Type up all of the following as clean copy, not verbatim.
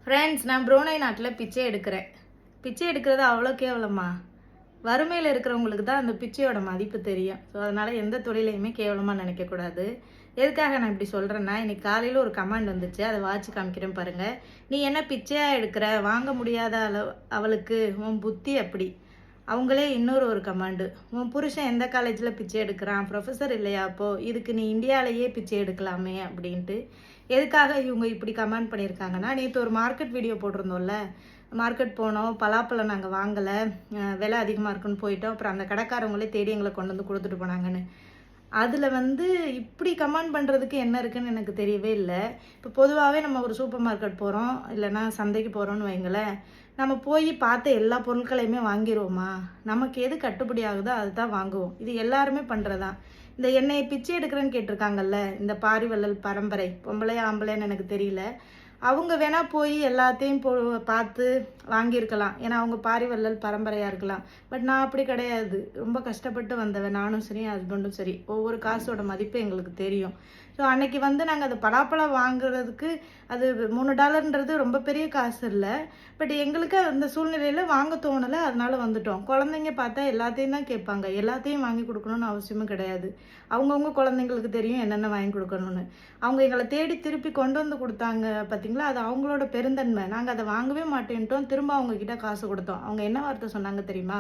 Friends, நான் Brunei நாட்டில் பிச்சை எடுக்கிறேன். பிச்சை எடுக்கிறது அவ்வளோ கேவலமா? வறுமையில் இருக்கிறவங்களுக்கு தான் அந்த பிச்சையோட மதிப்பு தெரியும். ஸோ அதனால் எந்த தொழிலையுமே கேவலமாக நினைக்கக்கூடாது. எதுக்காக நான் இப்படி சொல்கிறேன்னா, இன்னைக்கு காலையில் ஒரு கமெண்ட் வந்துச்சு, அதை வாட்சி காமிக்கிறேன் பாருங்கள். நீ என்ன பிச்சையாக எடுக்கிற, வாங்க முடியாத அவளுக்கு உன் புத்தி அப்படி. அவங்களே இன்னொரு கமாண்டு, உன் புருஷன் எந்த காலேஜில் பிச்சை எடுக்கிறான், ப்ரொஃபஸர் இல்லையா, அப்போது இதுக்கு நீ இந்தியாவிலேயே பிச்சை எடுக்கலாமே அப்படின்ட்டு. எதுக்காக இவங்க இப்படி கமெண்ட் பண்ணியிருக்காங்கன்னா, நேற்று ஒரு மார்க்கெட் வீடியோ போட்டிருந்தோம்ல, மார்க்கெட் போனோம், பலாப்பழம் நாங்கள் வாங்கலை, விலை அதிகமாக இருக்குன்னு போயிட்டோம், அப்புறம் அந்த கடைக்காரவங்களே தேடி எங்களை கொண்டு வந்து கொடுத்துட்டு போனாங்கன்னு. அதில் இப்படி கமெண்ட் பண்ணுறதுக்கு என்ன இருக்குன்னு எனக்கு தெரியவே இல்லை. இப்போ பொதுவாகவே நம்ம ஒரு சூப்பர் மார்க்கெட் போகிறோம், இல்லைன்னா சந்தைக்கு போகிறோன்னு வைங்களேன், நம்ம போய் பார்த்த எல்லா பொருட்களையுமே வாங்கிடுவோமா? நமக்கு எது கட்டுப்படி ஆகுதோ அதுதான் வாங்குவோம். இது எல்லாருமே பண்ணுறதான். இந்த எண்ணெயை பிச்சை எடுக்கிறேன்னு கேட்டிருக்காங்கல்ல, இந்த பாரிவள்ளல் பரம்பரை, பொம்பளையா ஆம்பளைன்னு எனக்கு தெரியல, அவங்க வேணா போய் எல்லாத்தையும் பார்த்து வாங்கியிருக்கலாம். ஏன்னா அவங்க பாரிவள்ளல் பரம்பரையாக இருக்கலாம். பட் நான் அப்படி கிடையாது. ரொம்ப கஷ்டப்பட்டு வந்தவன், நானும் சரி ஹஸ்பண்டும் சரி. ஒவ்வொரு காசோட மதிப்பு எங்களுக்கு தெரியும். ஸோ அன்னைக்கு நாங்கள் அந்த பலாப்பழம் வாங்குறதுக்கு அது $3ன்றது ரொம்ப பெரிய காசு இல்லை. பட் எங்களுக்கு அந்த சூழ்நிலையில் வாங்க தோணலை, அதனால வந்துட்டோம். குழந்தைங்க பார்த்தா எல்லாத்தையும் தான் கேட்பாங்க. எல்லாத்தையும் வாங்கி கொடுக்கணும்னு அவசியமும் கிடையாது. அவங்கவுங்க குழந்தைங்களுக்கு தெரியும் என்னென்ன வாங்கி கொடுக்கணும்னு. அவங்க எங்களை தேடி திருப்பி கொண்டு வந்து கொடுத்தாங்க பார்த்தீங்களா, அது அவங்களோட பெருந்தன்மை. நாங்கள் அதை வாங்கவே மாட்டேன்ட்டோம். திரும்ப அவங்கக்கிட்ட காசு கொடுத்தோம். அவங்க என்ன வார்த்தை சொன்னாங்க தெரியுமா?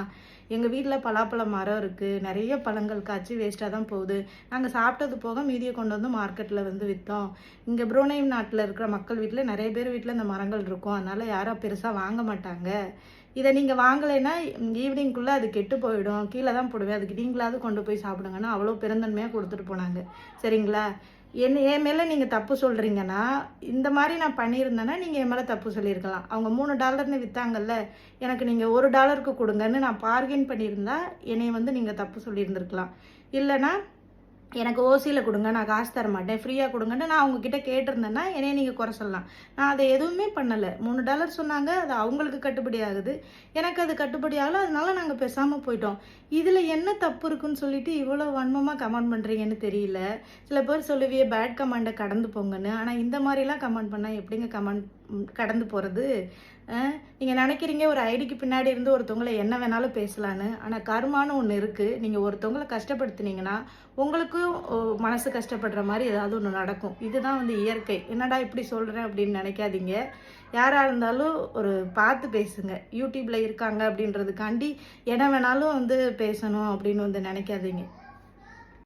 எங்கள் வீட்டில் பலாப்பழ மரம் இருக்குது, நிறைய பழங்கள் காய்ச்சி வேஸ்ட்டாக தான் போகுது, நாங்கள் சாப்பிட்டது போக மீதியை கொண்டு வந்து மார்க்கெட்டில் விற்றோம். இங்கே புரூனை நாட்டில் இருக்கிற மக்கள் வீட்டில் நிறைய பேர் வீட்டில் இந்த மரங்கள் இருக்கும், அதனால் யாரும் பெருசாக வாங்க மாட்டாங்க. இதை நீங்கள் வாங்கலைன்னா ஈவினிங்குள்ளே அது கெட்டு போயிடும், கீழே தான் போடுவேன், அதுக்கு நீங்களாவது கொண்டு போய் சாப்பிடுங்கன்னா அவ்வளோ பெருந்தன்மையாக கொடுத்துட்டு போனாங்க. சரிங்களா? என் மேலே நீங்கள் தப்பு சொல்கிறீங்கன்னா, இந்த மாதிரி நான் பண்ணியிருந்தேன்னா நீங்கள் என் மேலே தப்பு சொல்லியிருக்கலாம். அவங்க $3ன்னு விற்றாங்கல்ல, எனக்கு நீங்கள் $1க்கு கொடுங்கன்னு நான் பார்கெயின் பண்ணியிருந்தா என்னை நீங்கள் தப்பு சொல்லியிருந்துருக்கலாம். இல்லைனா எனக்கு ஓசியில் கொடுங்க, நான் காசு தர மாட்டேன், ஃப்ரீயாக கொடுங்கன்னு நான் அவங்கக்கிட்ட கேட்டிருந்தேன்னா என்னைய நீங்கள் குறை சொல்லலாம். நான் அதை எதுவுமே பண்ணலை. $3 சொன்னாங்க, அது அவங்களுக்கு கட்டுப்படி ஆகுது, எனக்கு அது கட்டுப்படி ஆகலை, அதனால நாங்கள் பேசாமல் போயிட்டோம். இதில் என்ன தப்பு இருக்குன்னு சொல்லிட்டு இவ்வளோ வன்மமாக கமெண்ட் பண்ணுறீங்கன்னு தெரியல. சில பேர் சொல்லுவியே பேட் கமெண்டை கடந்து போங்கன்னு, ஆனால் இந்த மாதிரிலாம் கமெண்ட் பண்ணால் எப்படிங்க கமெண்ட் கடந்து போகிறது? நீங்கள் நினைக்கிறீங்க ஒரு ஐடிக்கு பின்னாடி இருந்து ஒருத்தவங்களை என்ன வேணாலும் பேசலான்னு, ஆனால் கர்மான்னு ஒன்று இருக்குது. நீங்கள் ஒருத்தவங்களை கஷ்டப்படுத்துனீங்கன்னா உங்களுக்கும் மனசு கஷ்டப்படுற மாதிரி ஏதாவது ஒன்று நடக்கும். இதுதான் இயற்கை. என்னடா இப்படி சொல்கிறேன் அப்படின்னு நினைக்காதீங்க. யாராக இருந்தாலும் ஒரு பார்த்து பேசுங்க. யூடியூப்பில் இருக்காங்க அப்படின்றதுக்காண்டி என்ன வேணாலும் பேசணும் அப்படின்னு நினைக்காதீங்க.